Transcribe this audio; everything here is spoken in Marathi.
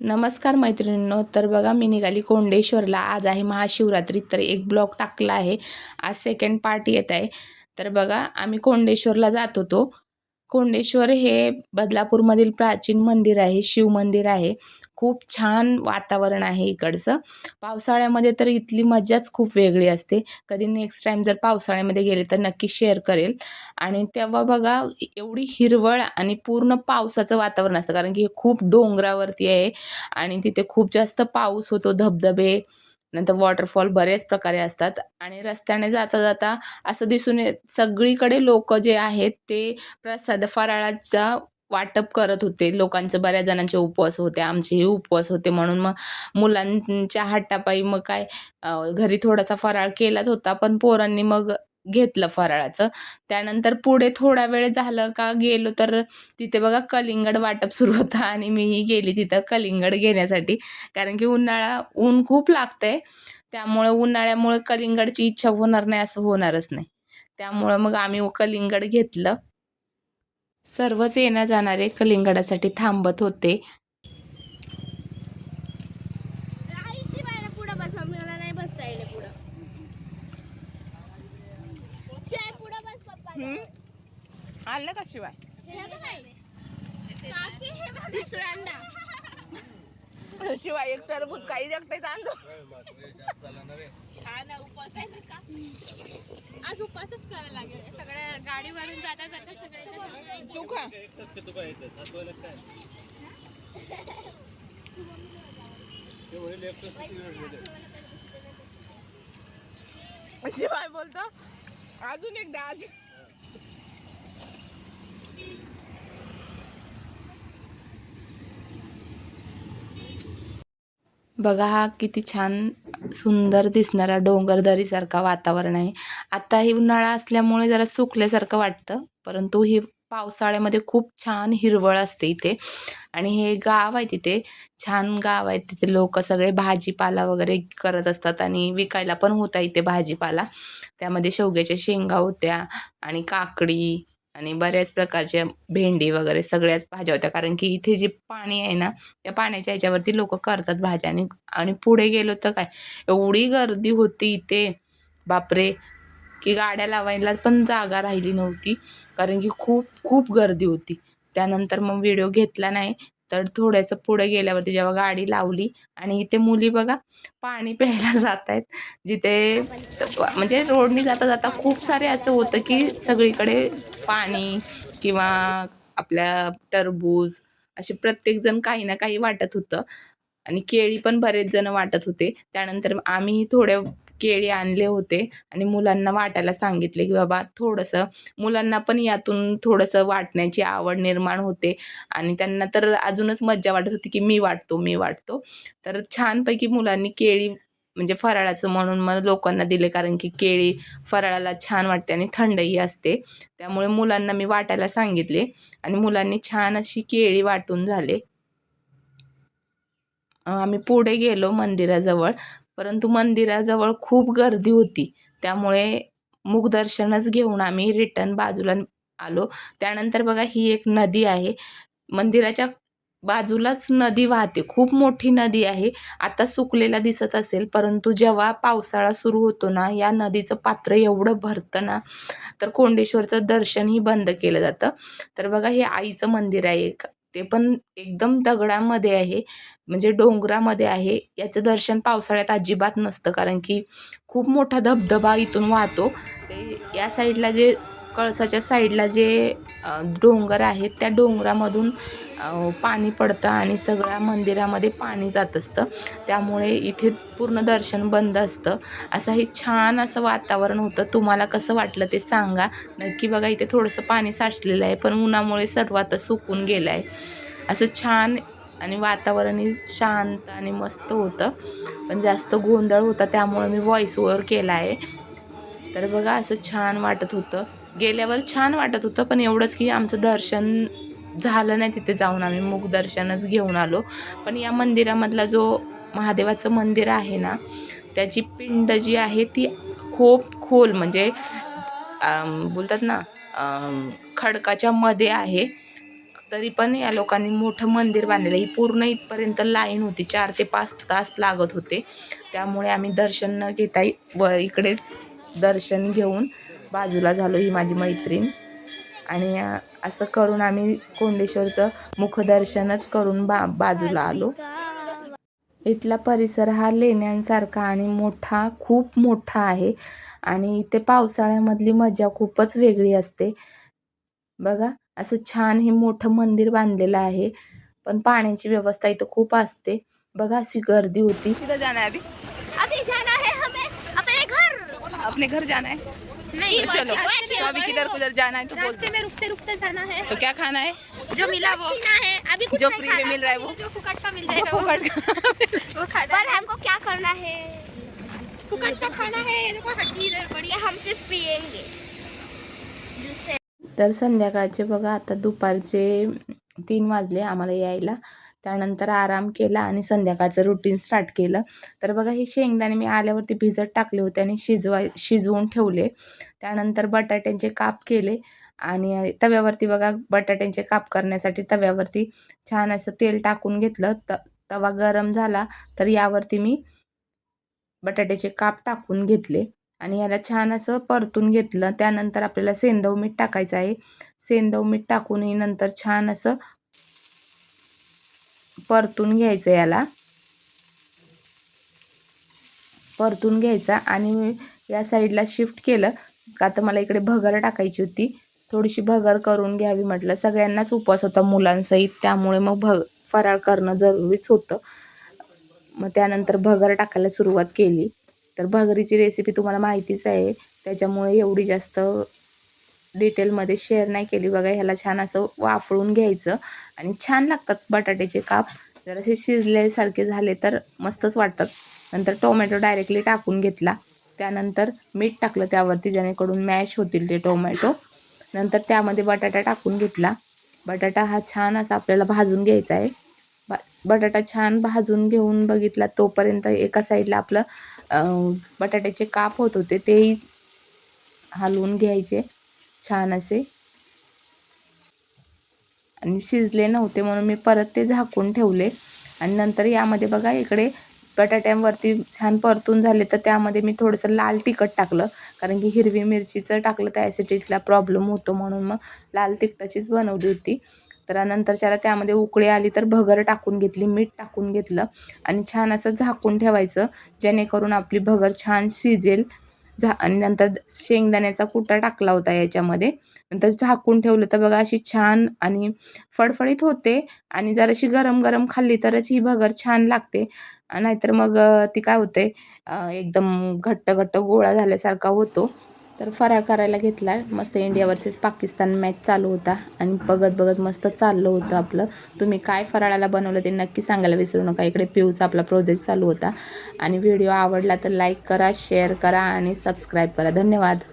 नमस्कार मैत्रिणींनो. तर बघा मी निघाली कोंडेश्वरला. आज आहे महाशिवरात्री. तर एक ब्लॉग टाकला आहे. आज सेकंड पार्ट येत आहे. तर बघा आम्ही कोंडेश्वरला जात होतो. कोंडेश्वर हे बदलापूरमधील प्राचीन मंदिर आहे, शिव मंदिर आहे. खूप छान वातावरण आहे इकडचं. पावसाळ्यामध्ये तर इथली मजाच खूप वेगळी असते. कधी नेक्स्ट टाईम जर पावसाळ्यामध्ये गेले तर नक्की शेअर करेल. आणि तेव्हा बघा एवढी हिरवळ आणि पूर्ण पावसाचं वातावरण असतं, कारण की हे खूप डोंगरावरती आहे आणि तिथे खूप जास्त पाऊस होतो. धबधबे, नंतर वॉटरफॉल बरेच प्रकारे असतात. आणि रस्त्याने जाता जाता असं दिसून येत सगळीकडे लोक जे आहेत ते प्रसाद फराळाचा वाटप करत होते. लोकांचं बऱ्याच जणांचे उपवास होते, आमचेही उपवास होते. म्हणून मग मुलांच्या हट्टापायी मग काय घरी थोडासा फराळ केलाच होता, पण पोरांनी मग घेतलं फराळाचं. त्यानंतर पुढे थोडा वेळ झालं का गेलो तर तिथे बघा कलिंगड वाटप सुरू होतं आणि मीही गेली तिथं कलिंगड घेण्यासाठी. कारण की ऊन खूप लागतंय, त्यामुळं उन्हाळ्यामुळे कलिंगडची इच्छा होणार नाही असं होणारच नाही. त्यामुळं मग आम्ही कलिंगड घेतलं. सर्वच येण्या जाणारे कलिंगडासाठी थांबत होते. आलं का शिवाय शिवाय एक टरबूज काही जगतायत आणतो. आज उपवासच करायला लागेल. सगळ्या गाडीवरून जाता जाता सगळे तू का शिवाय बोलतो अजून एकदा आज. बघा हा किती छान सुंदर दिसणारा डोंगरदरीसारखा वातावरण आहे. आता ही उन्हाळा असल्यामुळे जरा सुकल्यासारखं वाटतं, परंतु ही पावसाळ्यामध्ये खूप छान हिरवळ असते इथे. आणि हे गाव आहे, तिथे छान गाव आहे. तिथे लोक सगळे भाजीपाला वगैरे करत असतात आणि विकायला पण होता इथे भाजीपाला. त्यामध्ये शेवग्याच्या शेंगा होत्या आणि काकडी आणि बऱ्याच प्रकारच्या भेंडी वगैरे सगळ्याच भाज्या होत्या. कारण की इथे जे पाणी आहे ना, त्या पाण्याच्या ह्याच्यावरती लोक करतात भाज्या. आणि आणि पुढे गेलो तर काय एवढी गर्दी होती इथे, बापरे, की गाड्या लावायला पण जागा राहिली नव्हती. कारण की खूप खूप गर्दी होती. त्यानंतर मग व्हिडिओ घेतला नाही. तर थोडंसं पुढे गेल्यावरती जेव्हा गाडी लावली आणि इथे मुली बघा पाणी प्यायला जात आहेत. जिथे म्हणजे रोडनी जाता जाता खूप सारे असं होतं की सगळीकडे पाणी किंवा आपल्या टरबूज असे प्रत्येकजण काही ना काही वाटत होतं. आणि केळी पण बरेच जण वाटत होते. त्यानंतर आम्ही थोडे केळी आणले होते आणि मुलांना वाटायला सांगितले, की बाबा थोडंसं मुलांना पण यातून थोडंसं वाटण्याची आवड निर्माण होते. आणि त्यांना तर अजूनच मज्जा वाटत होती, की मी वाटतो, मी वाटतो. तर छानपैकी मुलांनी केळी म्हणजे फराळाचं म्हणून मग लोकांना दिले, कारण की केळी फराळाला छान वाटते आणि थंडही असते. त्यामुळे मुलांना मी वाटायला सांगितले आणि मुलांनी छान अशी केळी वाटून झाले. आम्ही पुढे गेलो मंदिराजवळ, परंतु मंदिराजवळ खूप गर्दी होती. त्यामुळे मुखदर्शनच घेऊन आम्ही रिटर्न बाजूला आलो. त्यानंतर बघा ही एक नदी आहे. मंदिराच्या बाजूलाच नदी वाहते. खूप मोठी नदी आहे. आता सुकलेला दिसत असेल, परंतु जेव्हा पावसाळा सुरू होतो ना, या नदीचं पात्र एवढं भरतं ना, तर कोंडेश्वरचं दर्शनही बंद केलं जातं. तर बघा हे आईचं मंदिर आहे एक. ते पण एकदम दगडामध्ये आहे, म्हणजे डोंगरामध्ये आहे. याचं दर्शन पावसाळ्यात अजिबात नसतं, कारण की खूप मोठा धबधबा इथून वाहतो. ते या साईडला जे कळसाच्या साईडला जे डोंगर आहेत, त्या डोंगरामधून पाणी पडतं आणि सगळ्या मंदिरामध्ये पाणी जात असतं. त्यामुळे इथे पूर्ण दर्शन बंद असतं. असं हे छान असं वातावरण होतं. तुम्हाला कसं वाटलं ते सांगा नक्की. बघा इथे थोडंसं पाणी साचलेलं आहे, पण उन्हामुळे सर्व आता सुकून गेलं आहे. असं छान आणि वातावरणही शांत आणि मस्त होतं, पण जास्त गोंधळ होता त्यामुळं मी व्हॉईस ओव्हर केला आहे. तर बघा असं छान वाटत होतं. गेल्यावर छान वाटत होतं, पण एवढंच की आमचं दर्शन झालं नाही तिथे जाऊन. आम्ही मुखदर्शनच घेऊन आलो. पण या मंदिरामधला जो महादेवाचं मंदिर आहे ना, त्याची पिंड जी आहे ती खूप खोल, म्हणजे बोलतात ना खडकाच्या मध्ये आहे. तरी पण या लोकांनी मोठं मंदिर बांधलेलं. ही पूर्ण इथपर्यंत लाईन होती, 4 ते 5 तास लागत होते. त्यामुळे आम्ही दर्शन न घेता इकडेच दर्शन घेऊन बाजूला झालो, ही माझी मैत्रीण. आणि असं करून आम्ही कोंडेश्वरचं मुखदर्शनच करून बाजूला आलो. इथला परिसर हा लेण्यांसारखा आणि मोठा, खूप मोठा आहे. आणि इथे पावसाळ्यामधली मजा खूपच वेगळी असते. बघा, असं छान हे मोठं मंदिर बांधलेलं आहे, पण पाण्याची व्यवस्था इथं खूप असते. बघा, अशी गर्दी होती. किधर जाना है अभी? अभी जाना है हमें अपने घर। अपने घर जाना है? नहीं तो चलो, तो अभी किधर जाना है तो बोल रास्ते में रुकते रुकते जाना है। तो क्या खाना है? जो मिला वो है, अभी कुछ जो नहीं फ्री में खाना। मिल रहा है वो? जो फुकट का मिल जाएगा वो खाना। पर हमको क्या करना है? फुकट का खाना है, देखो हड्डी इधर पड़ी है, हम सिर्फ पिएंगे। तर संध्याकाळचे बघा, आता दुपारचे 3 वाजले आम्हाला यायला. त्यानंतर आराम केला आणि संध्याकाळचं रुटीन स्टार्ट केलं. तर बघा, हे शेंगदाणे मी आल्यावरती भिजत टाकले होते आणि शिजवून ठेवले. त्यानंतर बटाट्यांचे काप केले आणि तव्यावरती बघा, बटाट्यांचे काप करण्यासाठी तव्यावरती छान असं तेल टाकून घेतलं. तवा गरम झाला तर यावरती मी बटाट्याचे काप टाकून घेतले आणि याला छान असं परतून घेतलं. त्यानंतर आपल्याला सेंधव मीठ टाकायचं आहे. सेंधव मीठ टाकून नंतर छान असं परतून घ्यायचं. याला परतून घ्यायचा आणि या साईडला शिफ्ट केलं का तर मला इकडे भगर टाकायची होती. थोडीशी भगर करून घ्यावी म्हटलं. सगळ्यांनाच उपवास होता मुलांसहित, त्यामुळे मग फराळ करणं जरुरीच होतं. मग त्यानंतर भगर टाकायला सुरुवात केली. तर भगरीची रेसिपी तुम्हाला माहितीच आहे, त्याच्यामुळे एवढी जास्त डिटेलमध्ये शेअर नाही केली. बघा, ह्याला छान असं वाफळून घ्यायचं आणि छान लागतात बटाट्याचे काप. जरासे शिजल्यासारखे झाले तर मस्तच वाटतात. नंतर टोमॅटो डायरेक्टली टाकून घेतला. त्यानंतर मीठ टाकलं त्यावरती, जेणेकरून मॅश होतील ते टोमॅटो. नंतर त्यामध्ये बटाटा टाकून घेतला. बटाटा हा छान असा आपल्याला भाजून घ्यायचा आहे. बटाटा छान भाजून घेऊन बघितला तोपर्यंत एका साईडला आपलं बटाट्याचे काप होत होते, तेही हलवून घ्यायचे छान असे. आणि शिजले नव्हते म्हणून मी परत ते झाकून ठेवले. आणि नंतर यामध्ये बघा, इकडे बटाट्यांवरती छान परतून झाले तर त्यामध्ये मी थोडंसं लाल तिखट टाकलं, कारण की हिरवी मिरचीचं टाकलं तर ॲसिडिटीला प्रॉब्लेम होतो, म्हणून मग लाल तिखटाचीच बनवली होती. तर नंतरच्याला त्यामध्ये उकळी आली तर भगर टाकून घेतली, मीठ टाकून घेतलं आणि छान असं झाकून ठेवायचं, जेणेकरून आपली भगर छान शिजेल. आणि नंतर शेंगदाण्याचा कुटा टाकला होता याच्यामध्ये. नंतर झाकून ठेवलं तर बघा, अशी छान आणि फडफडीत होते. आणि जराशी गरम गरम खाल्ली तरच ही भगर छान लागते, नाहीतर मग ती काय होते, एकदम घट्ट घट्ट गोळा झाल्यासारखा होतो. तर फराळ करायला घेतला. मस्त इंडिया वर्सेस पाकिस्तान मॅच चालू होता आणि बघत बघत मस्त चाललं होतं आपलं. तुम्ही काय फराळाला बनवलं ते नक्की सांगायला विसरू नका. इकडे पिऊचा आपला प्रोजेक्ट चालू होता. आणि व्हिडिओ आवडला तर लाईक करा, शेअर करा आणि सबस्क्राईब करा. धन्यवाद.